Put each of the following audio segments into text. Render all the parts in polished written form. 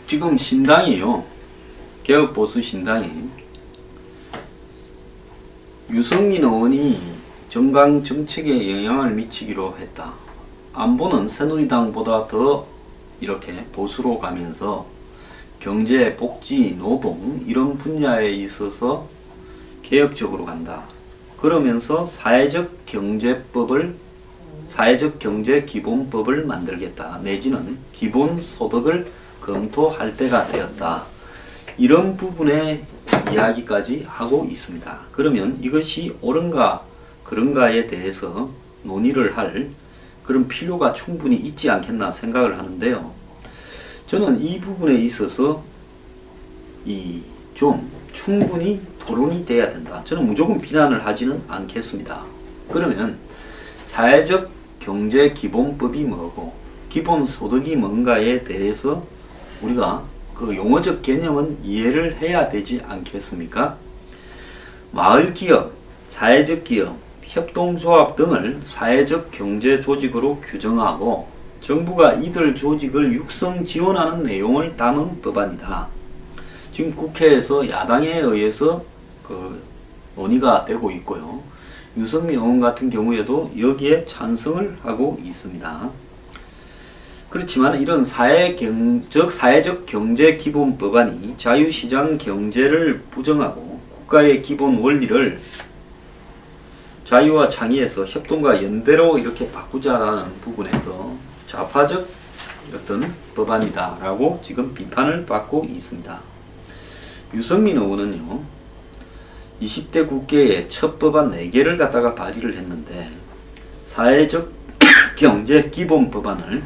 지금 신당이요. 개혁보수 신당이 유승민 의원이 정강 정책에 영향을 미치기로 했다. 안보는 새누리당보다 더 이렇게 보수로 가면서 경제, 복지, 노동 이런 분야에 있어서 개혁적으로 간다. 그러면서 사회적 경제 기본법을 만들겠다. 내지는 기본소득을 검토할 때가 되었다. 이런 부분의 이야기까지 하고 있습니다. 그러면 이것이 옳은가 그런가에 대해서 논의를 할 그런 필요가 충분히 있지 않겠나 생각을 하는데요. 저는 이 부분에 있어서 좀 충분히 토론이 돼야 된다. 저는 무조건 비난을 하지는 않겠습니다. 그러면 사회적 경제 기본법이 뭐고 기본소득이 뭔가에 대해서 우리가 그 용어적 개념은 이해를 해야 되지 않겠습니까? 마을기업, 사회적 기업, 협동조합 등을 사회적 경제 조직으로 규정하고 정부가 이들 조직을 육성 지원하는 내용을 담은 법안이다. 지금 국회에서 야당에 의해서 논의가 되고 있고요. 유승민 의원 같은 경우에도 여기에 찬성을 하고 있습니다. 그렇지만 이런 사회적 경제 기본 법안이 자유시장 경제를 부정하고 국가의 기본 원리를 자유와 창의에서 협동과 연대로 이렇게 바꾸자라는 부분에서 좌파적 어떤 법안이다 라고 지금 비판을 받고 있습니다. 유승민 의원은요 20대 국회에 첫 법안 4개를 갖다가 발의를 했는데 사회적 경제 기본 법안을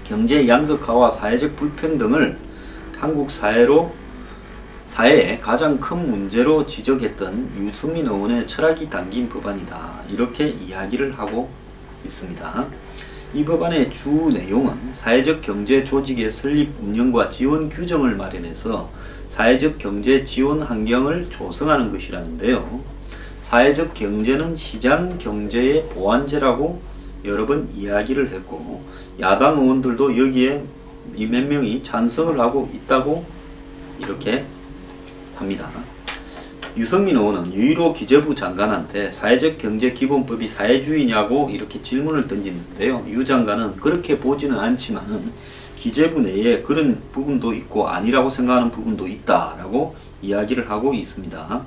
경제 양극화와 사회적 불평등을 한국 사회의 가장 큰 문제로 지적했던 유승민 의원의 철학이 담긴 법안이다. 이렇게 이야기를 하고 있습니다. 이 법안의 주 내용은 사회적 경제 조직의 설립, 운영과 지원 규정을 마련해서 사회적 경제 지원 환경을 조성하는 것이라는데요. 사회적 경제는 시장 경제의 보완제라고 여러 번 이야기를 했고 야당 의원들도 여기에 몇 명이 찬성을 하고 있다고 이렇게 합니다. 유승민 의원은 유일호 기재부 장관한테 사회적 경제 기본법이 사회주의냐고 이렇게 질문을 던지는데요. 유 장관은 그렇게 보지는 않지만 기재부 내에 그런 부분도 있고 아니라고 생각하는 부분도 있다라고 이야기를 하고 있습니다.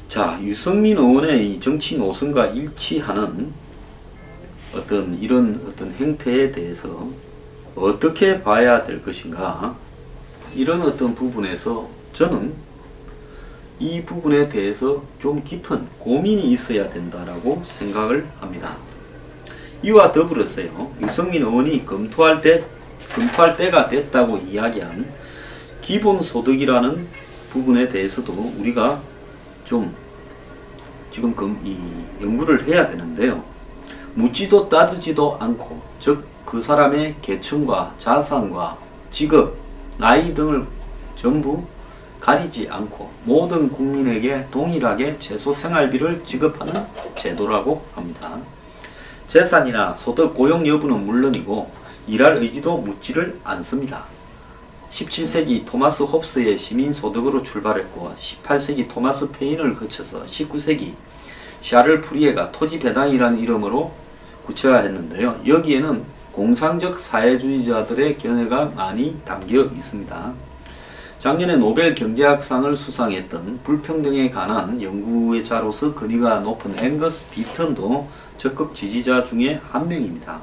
자, 유승민 의원의 이 정치 노선과 일치하는 이런 행태에 대해서 어떻게 봐야 될 것인가? 이런 부분에서 저는 이 부분에 대해서 좀 깊은 고민이 있어야 된다라고 생각을 합니다. 이와 더불어서요, 유승민 의원이 검토할 때가 됐다고 이야기한 기본소득이라는 부분에 대해서도 우리가 좀 지금 연구를 해야 되는데요. 묻지도 따지지도 않고, 즉 그 사람의 계층과 자산과 직업, 나이 등을 전부 가리지 않고 모든 국민에게 동일하게 최소 생활비를 지급하는 제도라고 합니다. 재산이나 소득, 고용 여부는 물론이고 일할 의지도 묻지를 않습니다. 17세기 토마스 홉스의 시민소득으로 출발했고 18세기 토마스 페인을 거쳐서 19세기 샤를 푸리에가 토지배당이라는 이름으로 구체화했는데요. 여기에는 공상적 사회주의자들의 견해가 많이 담겨 있습니다. 작년에 노벨 경제학상을 수상했던 불평등에 관한 연구의 자로서 권위가 높은 앵거스 비턴도 적극 지지자 중에 한 명입니다.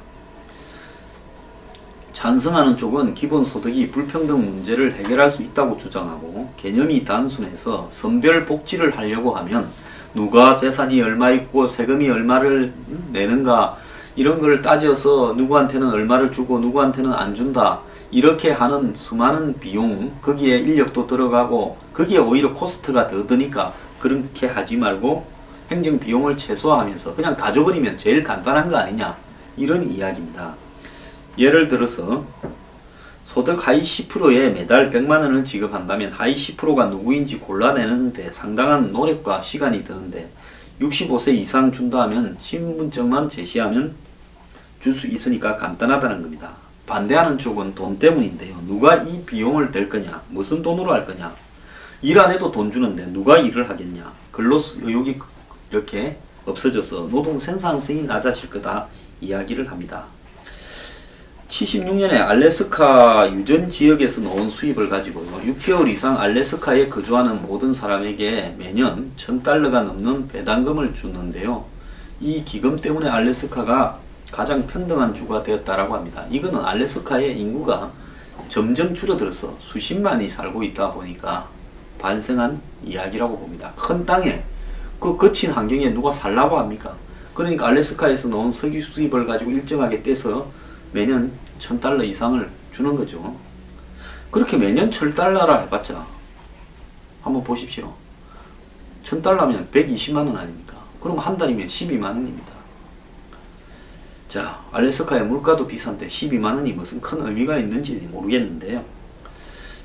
찬성하는 쪽은 기본소득이 불평등 문제를 해결할 수 있다고 주장하고 개념이 단순해서 선별 복지를 하려고 하면 누가 재산이 얼마 있고 세금이 얼마를 내는가 이런 걸 따져서 누구한테는 얼마를 주고 누구한테는 안 준다 이렇게 하는 수많은 비용, 거기에 인력도 들어가고 거기에 오히려 코스트가 더 드니까 그렇게 하지 말고 행정 비용을 최소화하면서 그냥 다 줘버리면 제일 간단한 거 아니냐 이런 이야기입니다. 예를 들어서 소득 하위 10%에 매달 100만원을 지급한다면 하위 10%가 누구인지 골라내는데 상당한 노력과 시간이 드는데 65세 이상 준다 하면 신분증만 제시하면 줄 수 있으니까 간단하다는 겁니다. 반대하는 쪽은 돈 때문인데요. 누가 이 비용을 댈 거냐? 무슨 돈으로 할 거냐? 일 안 해도 돈 주는데 누가 일을 하겠냐? 근로 의욕이 이렇게 없어져서 노동 생산성이 낮아질 거다 이야기를 합니다. 76년에 알래스카 유전 지역에서 나온 수입을 가지고 6개월 이상 알래스카에 거주하는 모든 사람에게 매년 $1,000가 넘는 배당금을 주는데요. 이 기금 때문에 알래스카가 가장 평등한 주가 되었다라고 합니다. 이거는 알래스카의 인구가 점점 줄어들어서 수십만이 살고 있다 보니까 발생한 이야기라고 봅니다. 큰 땅에 그 거친 환경에 누가 살라고 합니까? 그러니까 알래스카에서 나온 석유 수입을 가지고 일정하게 떼서 매년 $1,000 이상을 주는 거죠. 그렇게 매년 $1,000라 해봤자 한번 보십시오. $1,000면 120만원 아닙니까? 그럼 한 달이면 12만원입니다. 자, 알래스카의 물가도 비싼데 12만원이 무슨 큰 의미가 있는지 모르겠는데요.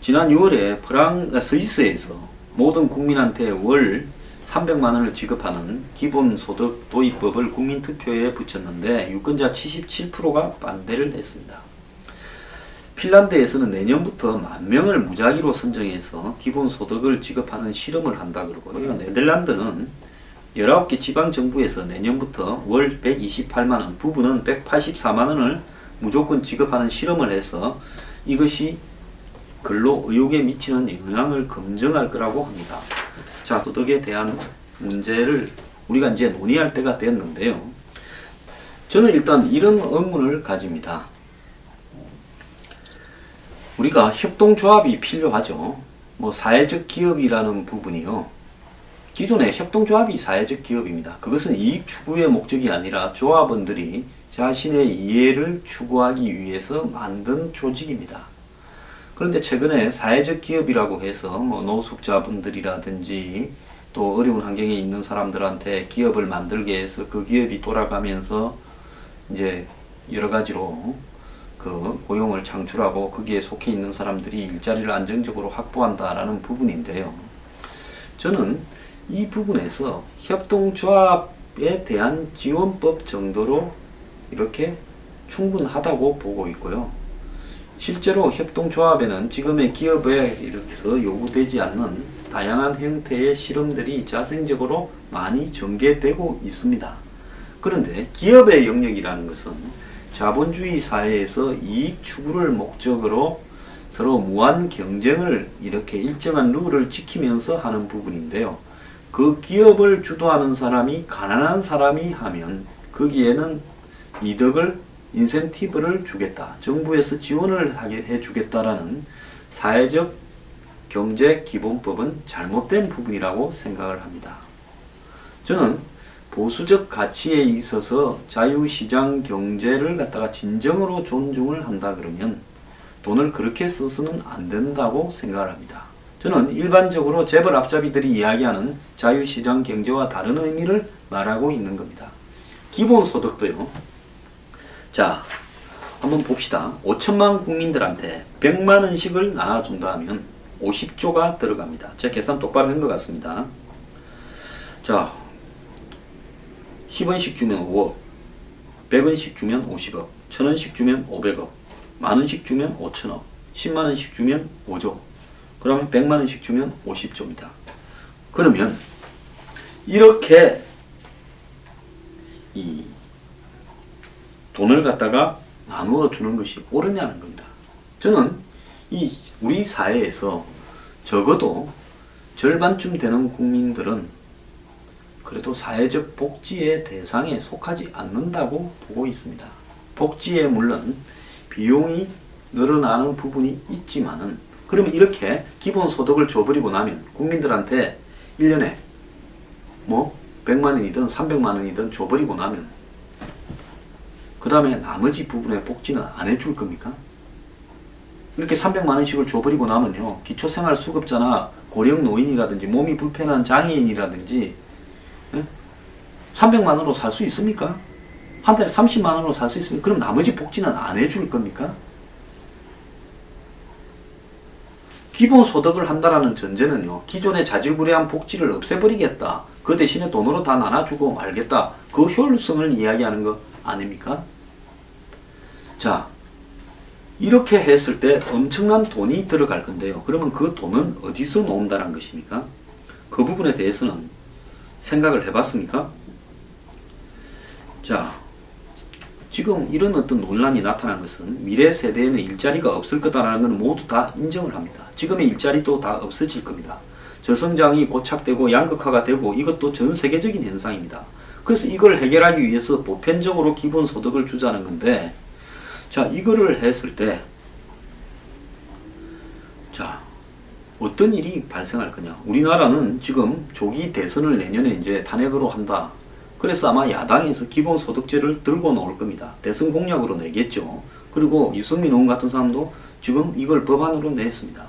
지난 6월에 스위스에서 모든 국민한테 월 300만원을 지급하는 기본소득 도입법을 국민투표에 붙였는데 유권자 77%가 반대를 했습니다. 핀란드에서는 내년부터 10,000명을 무작위로 선정해서 기본소득을 지급하는 실험을 한다 그러고, 네덜란드는 19개 지방정부에서 내년부터 월 128만원, 부부는 184만원을 무조건 지급하는 실험을 해서 이것이 근로의욕에 미치는 영향을 검증할 거라고 합니다. 자, 소득에 대한 문제를 우리가 이제 논의할 때가 됐는데요. 저는 일단 이런 의문을 가집니다. 우리가 협동조합이 필요하죠. 사회적 기업이라는 부분이요. 기존의 협동조합이 사회적 기업입니다. 그것은 이익 추구의 목적이 아니라 조합원들이 자신의 이해를 추구하기 위해서 만든 조직입니다. 그런데 최근에 사회적 기업이라고 해서 노숙자분들이라든지 또 어려운 환경에 있는 사람들한테 기업을 만들게 해서 그 기업이 돌아가면서 이제 여러 가지로 그 고용을 창출하고 거기에 속해 있는 사람들이 일자리를 안정적으로 확보한다라는 부분인데요. 저는 이 부분에서 협동조합에 대한 지원법 정도로 이렇게 충분하다고 보고 있고요. 실제로 협동조합에는 지금의 기업에 이렇게 요구되지 않는 다양한 형태의 실험들이 자생적으로 많이 전개되고 있습니다. 그런데 기업의 영역이라는 것은 자본주의 사회에서 이익 추구를 목적으로 서로 무한 경쟁을 이렇게 일정한 룰을 지키면서 하는 부분인데요. 그 기업을 주도하는 사람이 가난한 사람이 하면 거기에는 이득을 인센티브를 주겠다. 정부에서 지원을 하게 해주겠다라는 사회적 경제 기본법은 잘못된 부분이라고 생각을 합니다. 저는 보수적 가치에 있어서 자유시장 경제를 갖다가 진정으로 존중을 한다 그러면 돈을 그렇게 써서는 안 된다고 생각을 합니다. 저는 일반적으로 재벌 앞잡이들이 이야기하는 자유시장 경제와 다른 의미를 말하고 있는 겁니다. 기본소득도요. 자, 한번 봅시다. 5천만 국민들한테 100만원씩을 나눠준다 하면 50조가 들어갑니다. 제 계산 똑바로 한 것 같습니다. 자, 10원씩 주면 5억, 100원씩 주면 50억, 1000원씩 주면 500억, 만원씩 주면 5천억, 10만원씩 주면 5조, 그러면 100만원씩 주면 50조입니다. 그러면 이렇게 이 돈을 갖다가 나누어 주는 것이 옳으냐는 겁니다. 저는 우리 사회에서 적어도 절반쯤 되는 국민들은 그래도 사회적 복지의 대상에 속하지 않는다고 보고 있습니다. 복지에 물론 비용이 늘어나는 부분이 있지만은, 그러면 이렇게 기본소득을 줘버리고 나면 국민들한테 1년에 100만원이든 300만원이든 줘버리고 나면 그 다음에 나머지 부분의 복지는 안 해줄 겁니까? 이렇게 300만원씩을 줘버리고 나면요, 기초생활수급자나 고령노인이라든지 몸이 불편한 장애인이라든지 300만원으로 살 수 있습니까? 한 달에 30만원으로 살 수 있습니까? 그럼 나머지 복지는 안 해줄 겁니까? 기본소득을 한다라는 전제는요, 기존의 자질구레한 복지를 없애버리겠다, 그 대신에 돈으로 다 나눠주고 말겠다, 그 효율성을 이야기하는 거 아닙니까? 자, 이렇게 했을 때 엄청난 돈이 들어갈 건데요. 그러면 그 돈은 어디서 나온다는 것입니까? 그 부분에 대해서는 생각을 해봤습니까? 자, 지금 이런 어떤 논란이 나타난 것은 미래 세대에는 일자리가 없을 거다라는 건 모두 다 인정을 합니다. 지금의 일자리도 다 없어질 겁니다. 저성장이 고착되고 양극화가 되고 이것도 전 세계적인 현상입니다. 그래서 이걸 해결하기 위해서 보편적으로 기본소득을 주자는 건데, 자, 이거를 했을 때, 자, 어떤 일이 발생할 거냐. 우리나라는 지금 조기 대선을 내년에 이제 탄핵으로 한다. 그래서 아마 야당에서 기본소득제를 들고 나올 겁니다. 대선 공약으로 내겠죠. 그리고 유승민 의원 같은 사람도 지금 이걸 법안으로 냈습니다.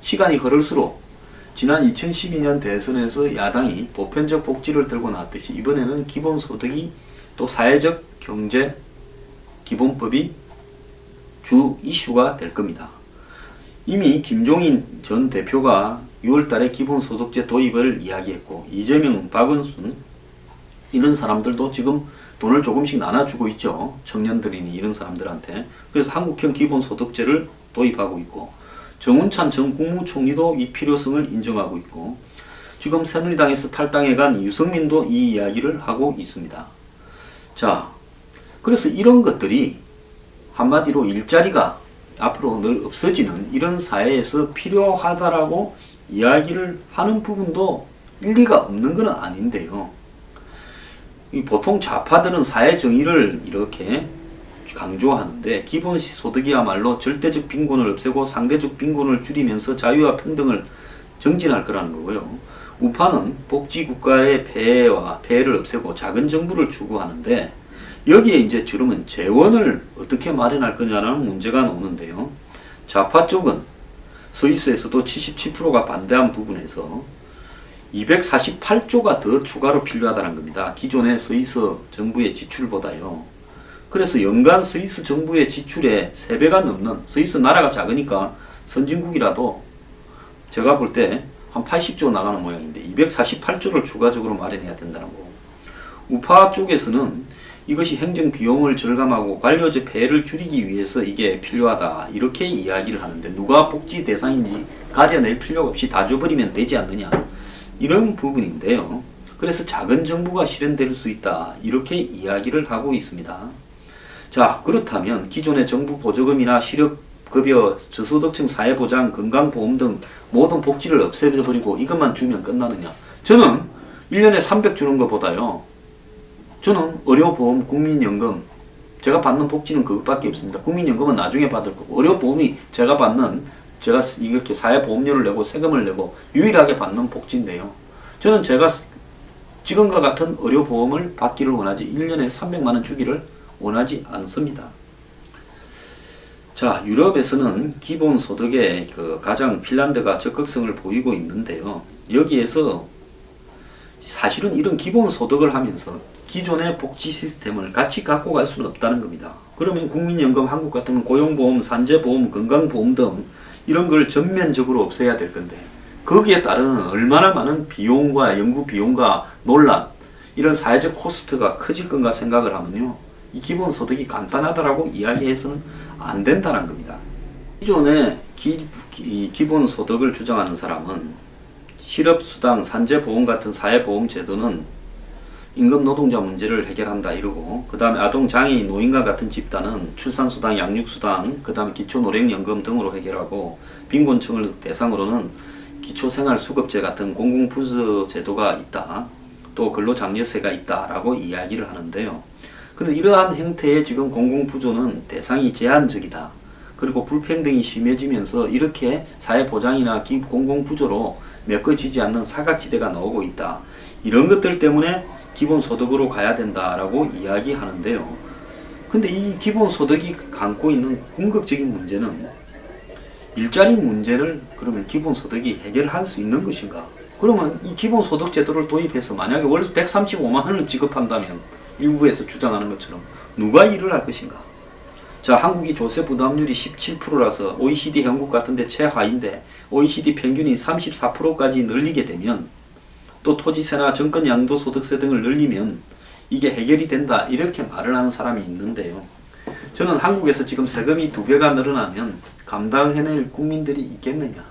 시간이 흐를수록 지난 2012년 대선에서 야당이 보편적 복지를 들고 나왔듯이 이번에는 기본소득이 또 사회적 경제 기본법이 주 이슈가 될 겁니다. 이미 김종인 전 대표가 6월달에 기본소득제 도입을 이야기했고, 이재명, 박은순 이런 사람들도 지금 돈을 조금씩 나눠주고 있죠. 청년들이니 이런 사람들한테. 그래서 한국형 기본소득제를 도입하고 있고, 정운찬 전 국무총리도 이 필요성을 인정하고 있고, 지금 새누리당에서 탈당해간 유승민도 이 이야기를 하고 있습니다. 자, 그래서 이런 것들이 한마디로 일자리가 앞으로 늘 없어지는 이런 사회에서 필요하다라고 이야기를 하는 부분도 일리가 없는 건 아닌데요. 보통 좌파들은 사회정의를 이렇게 강조하는데, 기본소득이야말로 절대적 빈곤을 없애고 상대적 빈곤을 줄이면서 자유와 평등을 정진할 거라는 거고요. 우파는 복지국가의 폐해를 없애고 작은 정부를 추구하는데, 여기에 이제 그러면 재원을 어떻게 마련할 거냐는 문제가 나오는데요. 좌파 쪽은 스위스에서도 77%가 반대한 부분에서 248조가 더 추가로 필요하다는 겁니다. 기존의 스위스 정부의 지출보다요. 그래서 연간 스위스 정부의 지출의 3배가 넘는, 스위스 나라가 작으니까 선진국이라도 제가 볼 때 한 80조 나가는 모양인데 248조를 추가적으로 마련해야 된다는 거고, 우파 쪽에서는 이것이 행정 비용을 절감하고 관료제 폐해를 줄이기 위해서 이게 필요하다 이렇게 이야기를 하는데, 누가 복지 대상인지 가려낼 필요가 없이 다 줘버리면 되지 않느냐 이런 부분인데요. 그래서 작은 정부가 실현될 수 있다 이렇게 이야기를 하고 있습니다. 자, 그렇다면 기존의 정부 보조금이나 실업급여, 저소득층 사회보장, 건강보험 등 모든 복지를 없애버리고 이것만 주면 끝나느냐. 저는 1년에 300 주는 것보다요, 저는 의료보험, 국민연금, 제가 받는 복지는 그것밖에 없습니다. 국민연금은 나중에 받을 거고, 의료보험이 제가 이렇게 사회보험료를 내고 세금을 내고 유일하게 받는 복지인데요. 저는 제가 지금과 같은 의료보험을 받기를 원하지 1년에 300만원 주기를 원하지 않습니다. 자, 유럽에서는 기본소득에 가장 핀란드가 적극성을 보이고 있는데요. 여기에서 사실은 이런 기본소득을 하면서 기존의 복지 시스템을 같이 갖고 갈 수는 없다는 겁니다. 그러면 국민연금, 한국 같으면 고용보험, 산재보험, 건강보험 등 이런 걸 전면적으로 없애야 될 건데, 거기에 따르는 얼마나 많은 비용과 연구비용과 논란, 이런 사회적 코스트가 커질 건가 생각을 하면요, 이 기본소득이 간단하다라고 이야기해서는 안 된다는 겁니다. 기존의 기본소득을 주장하는 사람은 실업수당, 산재보험 같은 사회보험 제도는 임금 노동자 문제를 해결한다 이러고, 그 다음에 아동장애인, 노인과 같은 집단은 출산수당, 양육수당, 그 다음에 기초노령연금 등으로 해결하고, 빈곤층을 대상으로는 기초생활수급제 같은 공공부서 제도가 있다, 또 근로장려세가 있다라고 이야기를 하는데요. 그런데 이러한 형태의 지금 공공부조는 대상이 제한적이다. 그리고 불평등이 심해지면서 이렇게 사회보장이나 공공부조로 메꿔지지 않는 사각지대가 나오고 있다. 이런 것들 때문에 기본소득으로 가야 된다라고 이야기하는데요. 근데 이 기본소득이 안고 있는 궁극적인 문제는, 일자리 문제를 그러면 기본소득이 해결할 수 있는 것인가? 그러면 이 기본소득 제도를 도입해서 만약에 월 135만 원을 지급한다면 일부에서 주장하는 것처럼 누가 일을 할 것인가? 자, 한국이 조세 부담률이 17%라서 OECD 현국 같은데 최하인데, OECD 평균이 34%까지 늘리게 되면, 또 토지세나 정권 양도소득세 등을 늘리면 이게 해결이 된다 이렇게 말을 하는 사람이 있는데요. 저는 한국에서 지금 세금이 2배가 늘어나면 감당해낼 국민들이 있겠느냐.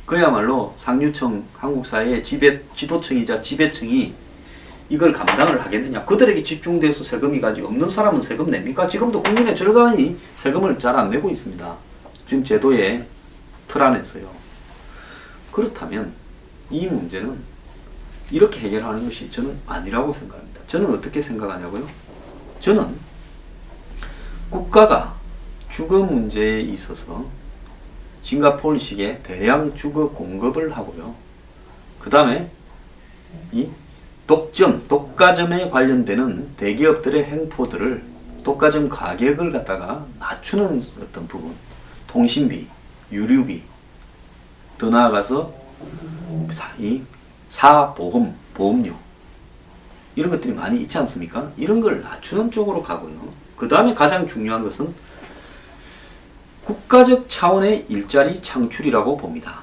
그야말로 상류층 한국사회의 지도층이자 지배층이 이걸 감당을 하겠느냐. 그들에게 집중돼서 세금이 가지 없는 사람은 세금 냅니까? 지금도 국민의 절반이 세금을 잘 안 내고 있습니다. 지금 제도의 틀 안에서요. 그렇다면 이 문제는 이렇게 해결하는 것이 저는 아니라고 생각합니다. 저는 어떻게 생각하냐고요? 저는 국가가 주거 문제에 있어서 싱가포르식의 대량 주거 공급을 하고요. 그 다음에 이 독과점에 관련되는 대기업들의 행포들을 독과점 가격을 갖다가 낮추는 어떤 부분, 통신비, 유류비, 더 나아가서 보험료 이런 것들이 많이 있지 않습니까? 이런 걸 낮추는 쪽으로 가고요. 그 다음에 가장 중요한 것은 국가적 차원의 일자리 창출이라고 봅니다.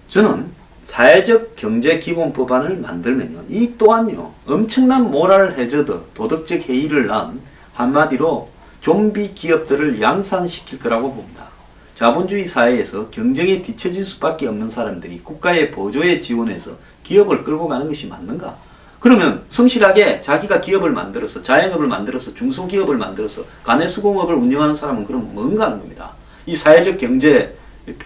저는 사회적 경제 기본법안을 만들면요, 이 또한요 엄청난 모랄 해저드, 도덕적 해이를 낳은 한마디로 좀비 기업들을 양산시킬 거라고 봅니다. 자본주의 사회에서 경쟁에 뒤처질 수밖에 없는 사람들이 국가의 보조에 지원해서 기업을 끌고 가는 것이 맞는가? 그러면 성실하게 자기가 기업을 만들어서 자영업을 만들어서 중소기업을 만들어서 가내수공업을 운영하는 사람은 그럼 뭔가 하는 겁니다. 이 사회적 경제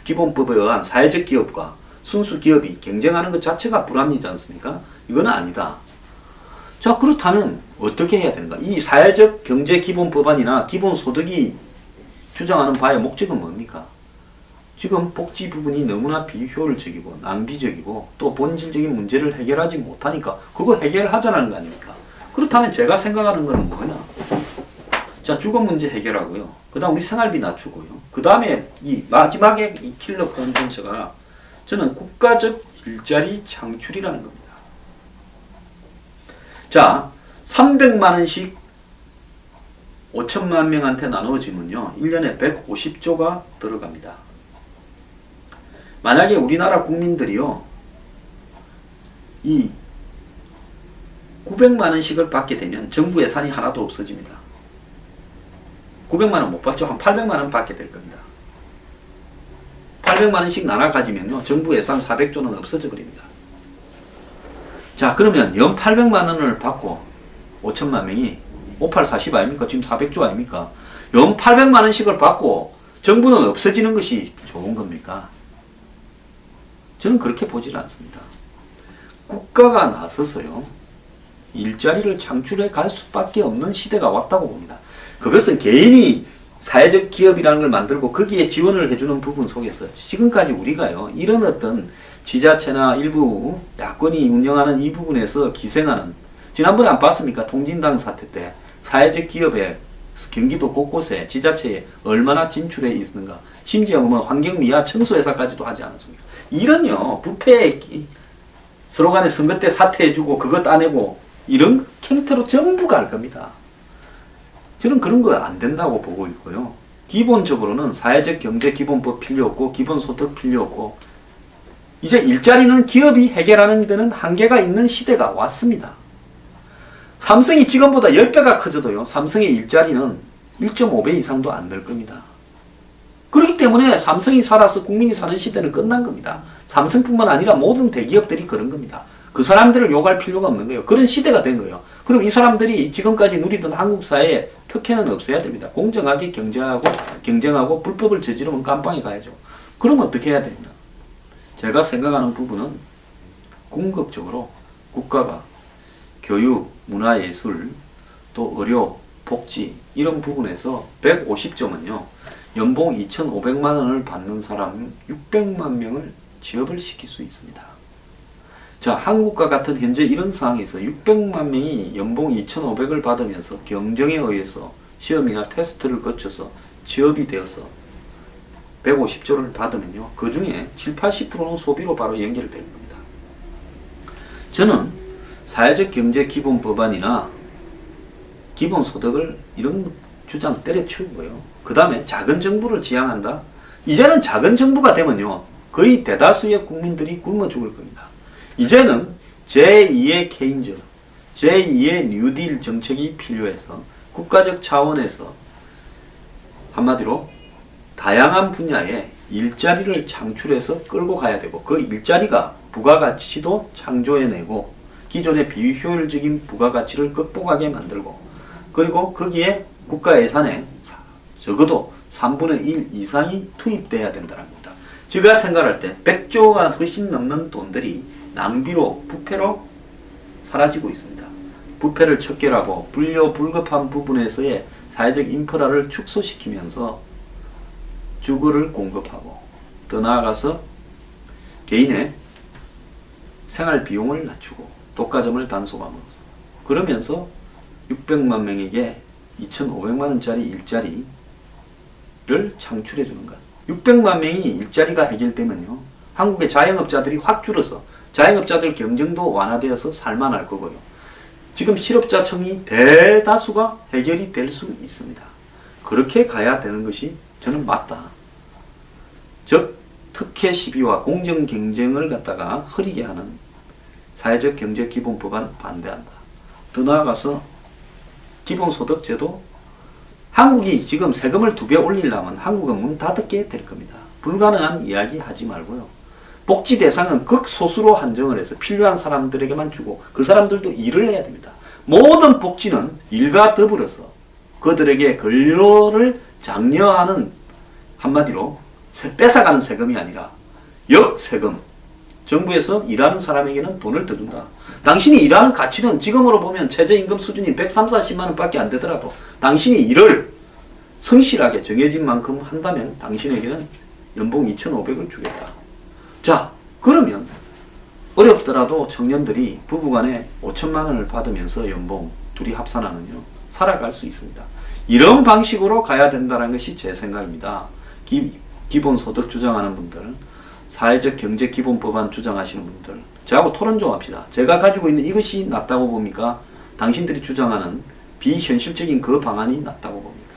기본법에 의한 사회적 기업과 순수 기업이 경쟁하는 것 자체가 불합리하지 않습니까? 이건 아니다. 자, 그렇다면 어떻게 해야 되는가? 이 사회적 경제 기본 법안이나 기본소득이 주장하는 바의 목적은 뭡니까? 지금 복지 부분이 너무나 비효율적이고 낭비적이고 또 본질적인 문제를 해결하지 못하니까 그거 해결하자는 거 아닙니까? 그렇다면 제가 생각하는 건 뭐냐? 자, 주거 문제 해결하고요. 그 다음 우리 생활비 낮추고요. 그 다음에 이 마지막에 이 킬러 콘텐츠가 저는 국가적 일자리 창출이라는 겁니다. 자, 300만원씩 5천만 명한테 나누어지면요 1년에 150조가 들어갑니다. 만약에 우리나라 국민들이요 이 900만원씩을 받게 되면 정부 예산이 하나도 없어집니다. 900만원 못 받죠. 한 800만원 받게 될 겁니다. 800만원씩 나눠 가지면요 정부 예산 400조는 없어져 버립니다. 자, 그러면 연 800만원을 받고 5천만 명이 5840 아닙니까? 지금 400조 아닙니까? 연 800만원씩을 받고 정부는 없어지는 것이 좋은 겁니까? 저는 그렇게 보질 않습니다. 국가가 나서서요 일자리를 창출해 갈 수밖에 없는 시대가 왔다고 봅니다. 그것은 개인이 사회적 기업이라는 걸 만들고 거기에 지원을 해주는 부분 속에서 지금까지 우리가요 이런 어떤 지자체나 일부 야권이 운영하는 이 부분에서 기생하는, 지난번에 안 봤습니까? 통진당 사태 때 사회적 기업에 경기도 곳곳에 지자체에 얼마나 진출해 있는가. 심지어 뭐 환경미화 청소회사까지도 하지 않았습니까? 이런요 부패 서로 간에 선거 때 사퇴해주고 그것 따내고 이런 캥태로 전부 갈 겁니다. 저는 그런 거 안 된다고 보고 있고요. 기본적으로는 사회적 경제 기본법 필요 없고 기본소득 필요 없고 이제 일자리는 기업이 해결하는 데는 한계가 있는 시대가 왔습니다. 삼성이 지금보다 10배가 커져도요 삼성의 일자리는 1.5배 이상도 안 될 겁니다. 그렇기 때문에 삼성이 살아서 국민이 사는 시대는 끝난 겁니다. 삼성뿐만 아니라 모든 대기업들이 그런 겁니다. 그 사람들을 욕할 필요가 없는 거예요. 그런 시대가 된 거예요. 그럼 이 사람들이 지금까지 누리던 한국 사회에 특혜는 없어야 됩니다. 공정하게 경쟁하고 불법을 저지르면 깜빵에 가야죠. 그럼 어떻게 해야 되냐? 제가 생각하는 부분은 궁극적으로 국가가 교육, 문화예술, 또 의료, 복지 이런 부분에서 150점은요. 연봉 2,500만 원을 받는 사람 600만 명을 취업을 시킬 수 있습니다. 자, 한국과 같은 현재 이런 상황에서 600만 명이 연봉 2,500을 받으면서 경쟁에 의해서 시험이나 테스트를 거쳐서 취업이 되어서 150조를 받으면요. 그 중에 7, 80%는 소비로 바로 연결될 겁니다. 저는 사회적 경제 기본 법안이나 기본소득을 이런 주장 때려치우고요. 그 다음에 작은 정부를 지향한다. 이제는 작은 정부가 되면요. 거의 대다수의 국민들이 굶어 죽을 겁니다. 이제는 제2의 케인즈, 제2의 뉴딜 정책이 필요해서 국가적 차원에서 한마디로 다양한 분야에 일자리를 창출해서 끌고 가야 되고 그 일자리가 부가가치도 창조해내고 기존의 비효율적인 부가가치를 극복하게 만들고 그리고 거기에 국가 예산에 적어도 3분의 1 이상이 투입돼야 된다는 겁니다. 제가 생각할 때 100조가 훨씬 넘는 돈들이 낭비로 부패로 사라지고 있습니다. 부패를 척결하고 불효불급한 부분에서의 사회적 인프라를 축소시키면서 주거를 공급하고 더 나아가서 개인의 생활 비용을 낮추고 독과점을 단속함으로써 그러면서 600만 명에게 2,500만 원짜리 일자리를 창출해 주는 것. 600만 명이 일자리가 해결되면요. 한국의 자영업자들이 확 줄어서 자영업자들 경쟁도 완화되어서 살만할 거고요. 지금 실업자청이 대다수가 해결이 될 수 있습니다. 그렇게 가야 되는 것이 저는 맞다. 즉 특혜 시비와 공정 경쟁을 갖다가 흐리게 하는 사회적 경제 기본법안 반대한다. 더 나아가서 기본소득제도 한국이 지금 세금을 2배 올리려면 한국은 문 닫게 될 겁니다. 불가능한 이야기 하지 말고요. 복지 대상은 극소수로 한정을 해서 필요한 사람들에게만 주고 그 사람들도 일을 해야 됩니다. 모든 복지는 일과 더불어서 그들에게 근로를 장려하는 한마디로 뺏어가는 세금이 아니라 역세금. 정부에서 일하는 사람에게는 돈을 더 준다. 당신이 일하는 가치는 지금으로 보면 최저임금 수준이 130, 40만 원밖에 안 되더라도 당신이 일을 성실하게 정해진 만큼 한다면 당신에게는 연봉 2,500을 주겠다. 자, 그러면 어렵더라도 청년들이 부부간에 5천만 원을 받으면서 연봉 둘이 합산하면요 살아갈 수 있습니다. 이런 방식으로 가야 된다는 것이 제 생각입니다. 기본소득 주장하는 분들, 사회적 경제 기본법안 주장하시는 분들, 저하고 토론 좀 합시다. 제가 가지고 있는 이것이 낫다고 봅니까? 당신들이 주장하는 비현실적인 그 방안이 낫다고 봅니까?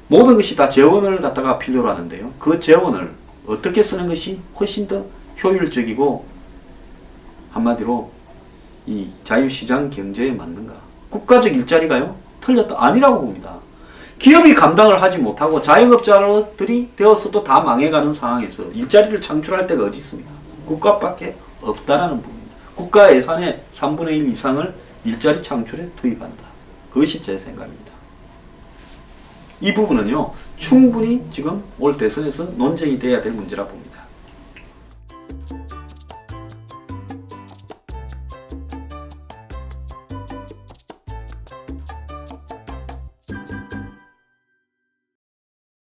모든 것이 다 재원을 갖다가 필요로 하는데요. 그 재원을 어떻게 쓰는 것이 훨씬 더 효율적이고 한마디로 이 자유시장 경제에 맞는가? 국가적 일자리가요? 틀렸다. 아니라고 봅니다. 기업이 감당을 하지 못하고 자영업자들이 되어서도 다 망해가는 상황에서 일자리를 창출할 데가 어디 있습니까? 국가밖에 없다라는 부분입니다. 국가 예산의 3분의 1 이상을 일자리 창출에 투입한다. 그것이 제 생각입니다. 이 부분은요 충분히 지금 올 대선에서 논쟁이 돼야 될 문제라 봅니다.